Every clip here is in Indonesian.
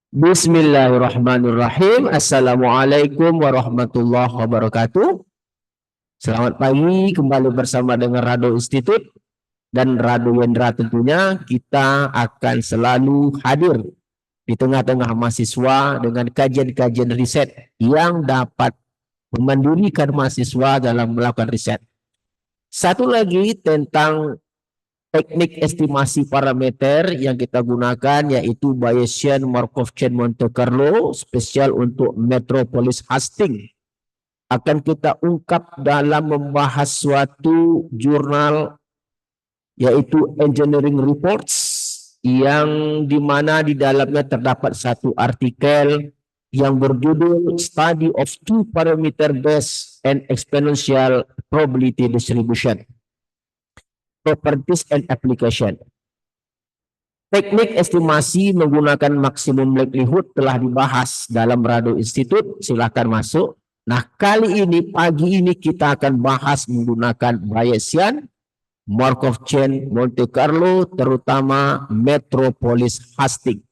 Bismillahirrahmanirrahim. Assalamualaikum warahmatullahi wabarakatuh. Selamat pagi, kembali bersama dengan Rado Institute dan Rado Wendra. Tentunya kita akan selalu hadir di tengah-tengah mahasiswa dengan kajian-kajian riset yang dapat memandirikan mahasiswa dalam melakukan riset. Satu lagi tentang teknik estimasi parameter yang kita gunakan yaitu Bayesian Markov Chain Monte Carlo spesial untuk Metropolis Hastings. Akan kita ungkap dalam membahas suatu jurnal yaitu Engineering Reports, yang dimana di dalamnya terdapat satu artikel yang berjudul Study of Two Parameter Based and Exponential Probability Distribution, Properties and Application. Teknik estimasi menggunakan maksimum likelihood telah dibahas dalam Rado Institute. Silakan masuk. Nah, kali ini pagi ini kita akan bahas menggunakan Bayesian Markov Chain Monte Carlo, terutama Metropolis Hastings.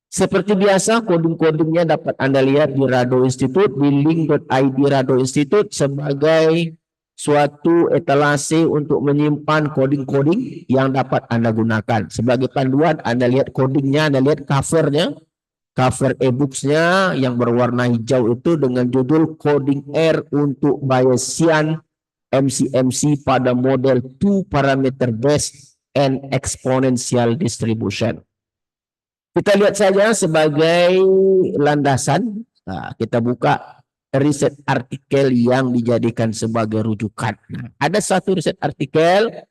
Seperti biasa, koding-kodingnya dapat Anda lihat di Rado Institute, di link.id Rado Institute sebagai suatu etalase untuk menyimpan coding-coding yang dapat Anda gunakan. Sebagai panduan, Anda lihat codingnya, Anda lihat covernya, cover e-booksnya yang berwarna hijau itu dengan judul Coding R untuk Bayesian MCMC pada model Two Parameter Based and Exponential Distribution. Kita lihat saja sebagai landasan. Nah, kita buka riset artikel yang dijadikan sebagai rujukan. Nah, ada satu riset artikel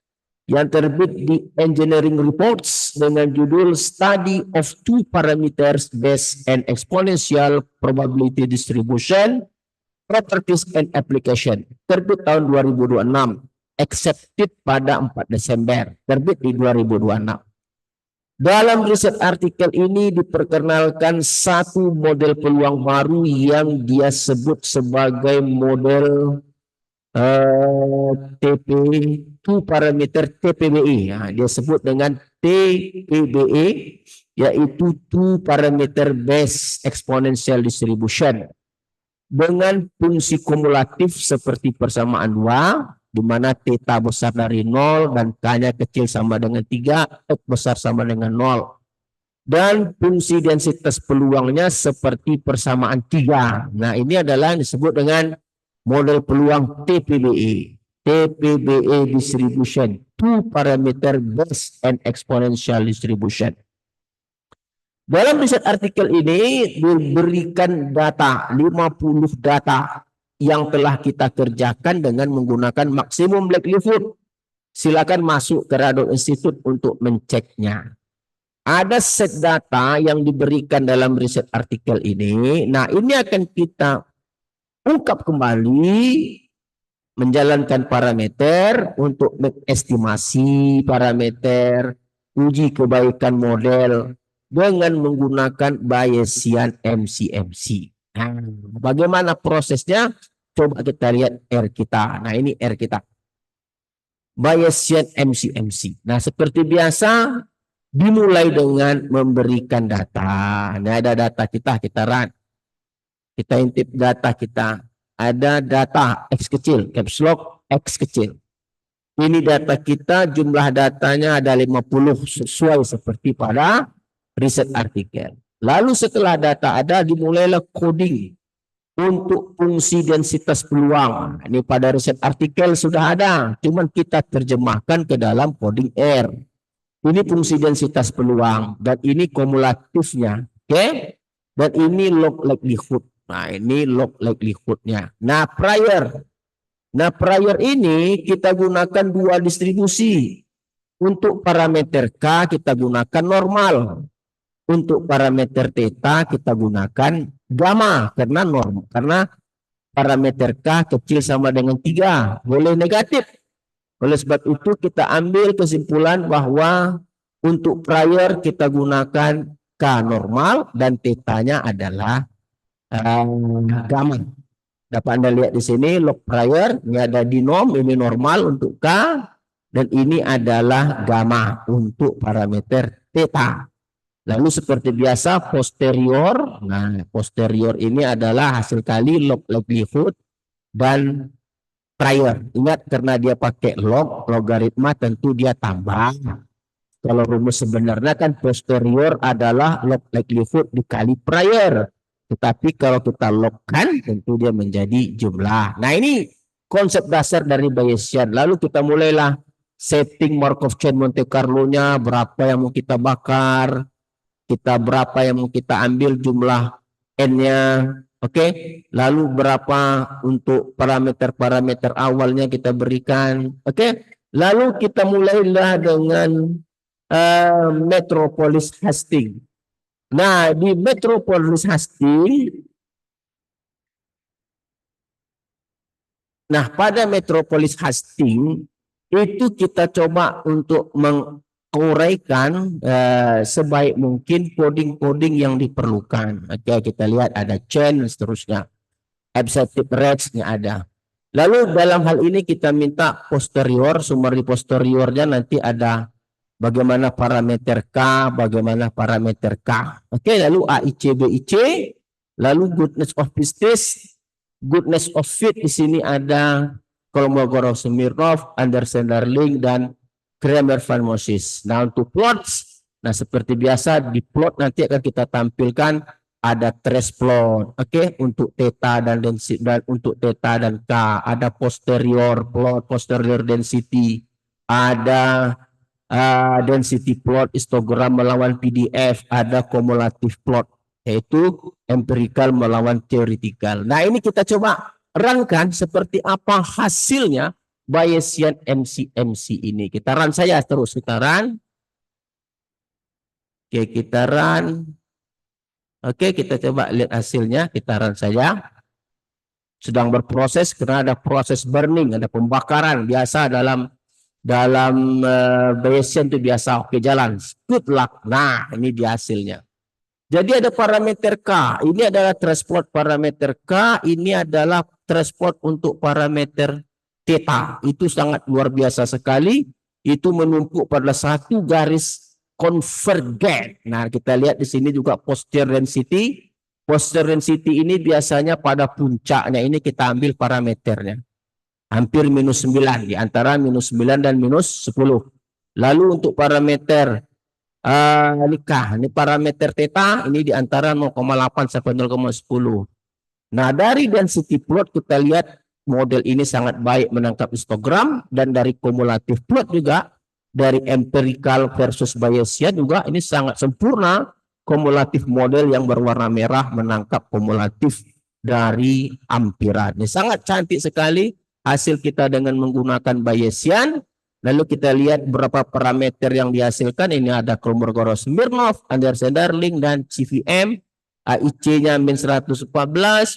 yang terbit di Engineering Reports dengan judul Study of Two Parameters Based and Exponential Probability Distribution, Properties and Application. Terbit tahun 2026. Accepted pada 4 Desember. Terbit di 2026. Dalam riset artikel ini diperkenalkan satu model peluang baru yang dia sebut sebagai model Two Parameter TPBE. Nah, dia sebut dengan TPBE, yaitu Two Parameter Based Exponential Distribution, dengan fungsi kumulatif seperti persamaan 2, di mana theta besar dari 0 dan k-nya kecil sama dengan 3, x besar sama dengan 0. Dan fungsi densitas peluangnya seperti persamaan 3. Nah, ini adalah yang disebut dengan model peluang TPBE. TPBE Distribution, Two Parameter Based and Exponential Distribution. Dalam riset artikel ini diberikan data, 50 data yang telah kita kerjakan dengan menggunakan maksimum likelihood. Silakan masuk ke Rado Institute untuk menceknya. Ada set data yang diberikan dalam riset artikel ini. Nah, ini akan kita ungkap kembali, menjalankan parameter untuk mengestimasi parameter, uji kebaikan model dengan menggunakan Bayesian MCMC. Nah, bagaimana prosesnya? Coba kita lihat R kita. Nah, ini R kita. Bayesian MCMC. Nah, seperti biasa, dimulai dengan memberikan data. Nah, ada data kita run. Kita intip data kita. Ada data X kecil, caps lock X kecil. Ini data kita, jumlah datanya ada 50 sesuai seperti pada riset artikel. Lalu setelah data ada, dimulailah coding untuk fungsi densitas peluang. Ini pada riset artikel sudah ada, cuman kita terjemahkan ke dalam coding R. Ini fungsi densitas peluang dan ini kumulatifnya, oke? Dan ini log likelihood. Nah, ini log likelihoodnya. Nah, prior ini kita gunakan dua distribusi. Untuk parameter K kita gunakan normal. Untuk parameter theta kita gunakan gamma karena norm, karena parameter K kecil sama dengan 3, boleh negatif. Oleh sebab itu kita ambil kesimpulan bahwa untuk prior kita gunakan K normal dan tetanya adalah gamma. Dapat Anda lihat di sini log prior, ini ada dinom, ini normal untuk K dan ini adalah gamma untuk parameter theta. Lalu seperti biasa posterior. Nah, posterior ini adalah hasil kali log likelihood dan prior. Ingat karena dia pakai logaritma tentu dia tambah. Kalau rumus sebenarnya kan posterior adalah log likelihood dikali prior. Tetapi kalau kita logkan tentu dia menjadi jumlah. Nah ini konsep dasar dari Bayesian. Lalu kita mulailah setting Markov chain Monte Carlo-nya, berapa yang mau kita bakar, berapa yang mau kita ambil jumlah N-nya. Oke, lalu berapa untuk parameter-parameter awalnya kita berikan. Oke, lalu kita mulailah dengan Metropolis Hastings. Nah, di Metropolis Hastings, nah pada Metropolis Hastings itu kita coba untuk menguraikan sebaik mungkin coding-coding yang diperlukan. Oke, kita lihat ada chain dan seterusnya. Absolute rates-nya ada. Lalu dalam hal ini kita minta posterior, sumber di posteriornya nanti ada bagaimana parameter K, bagaimana parameter K. Oke, lalu AIC, BIC, lalu goodness of business, goodness of fit di sini ada Kolmogorov-Smirnov, Anderson-Darling dan Kramer-Van-Moses. Nah, untuk plots, nah seperti biasa di plot nanti akan kita tampilkan ada trace plot, oke, untuk theta dan density dan untuk theta dan K, ada posterior plot, posterior density, ada density plot, histogram melawan PDF, ada kumulatif plot, yaitu empirical melawan theoretical. Nah ini kita coba runkan seperti apa hasilnya Bayesian MC ini. Kita run saja terus, kita run. Oke, kita run. Oke, kita coba lihat hasilnya, kita run saja. Sedang berproses karena ada proses burning, ada pembakaran biasa dalam Bayesian itu biasa. Oke, jalan, good luck. Nah ini dia hasilnya. Jadi ada parameter K, ini adalah trace plot parameter K, ini adalah trace plot untuk parameter theta. Itu sangat luar biasa sekali, itu menumpuk pada satu garis convergent. Nah kita lihat di sini juga posterior density. Posterior density ini biasanya pada puncaknya ini kita ambil parameternya. Hampir minus 9, di antara minus 9 dan minus 10. Lalu untuk parameter ini parameter theta ini di antara 0,8 sampai 0,10. Nah, dari density plot kita lihat model ini sangat baik menangkap histogram, dan dari kumulatif plot juga, dari empirical versus Bayesian juga ini sangat sempurna. Kumulatif model yang berwarna merah menangkap kumulatif dari ampiran. Ini sangat cantik sekali hasil kita dengan menggunakan Bayesian. Lalu kita lihat berapa parameter yang dihasilkan. Ini ada Kolmogorov-Smirnov, Anderson-Darling, dan CVM. AIC-nya min 114,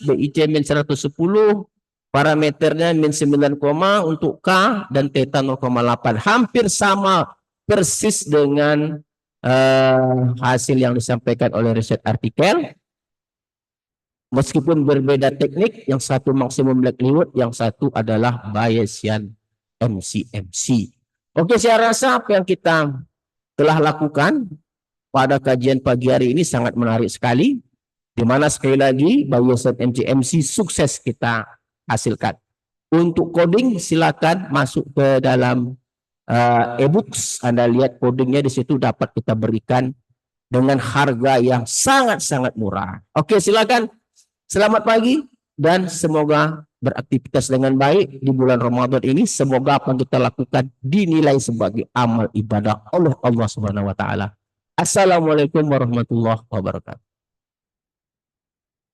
BIC min 110, parameternya min 9, untuk K dan theta 0,8. Hampir sama persis dengan hasil yang disampaikan oleh riset artikel. Meskipun berbeda teknik, yang satu maksimum likelihood, yang satu adalah Bayesian MC. Oke, saya rasa apa yang kita telah lakukan pada kajian pagi hari ini sangat menarik sekali, di mana sekali lagi Bayesian MC sukses kita hasilkan. Untuk coding silakan masuk ke dalam e-books, Anda lihat codingnya di situ dapat kita berikan dengan harga yang sangat-sangat murah. Oke, silakan. Selamat pagi dan semoga beraktivitas dengan baik di bulan Ramadan ini. Semoga apa yang kita lakukan dinilai sebagai amal ibadah oleh Allah Subhanahu wa taala. Assalamualaikum warahmatullahi wabarakatuh.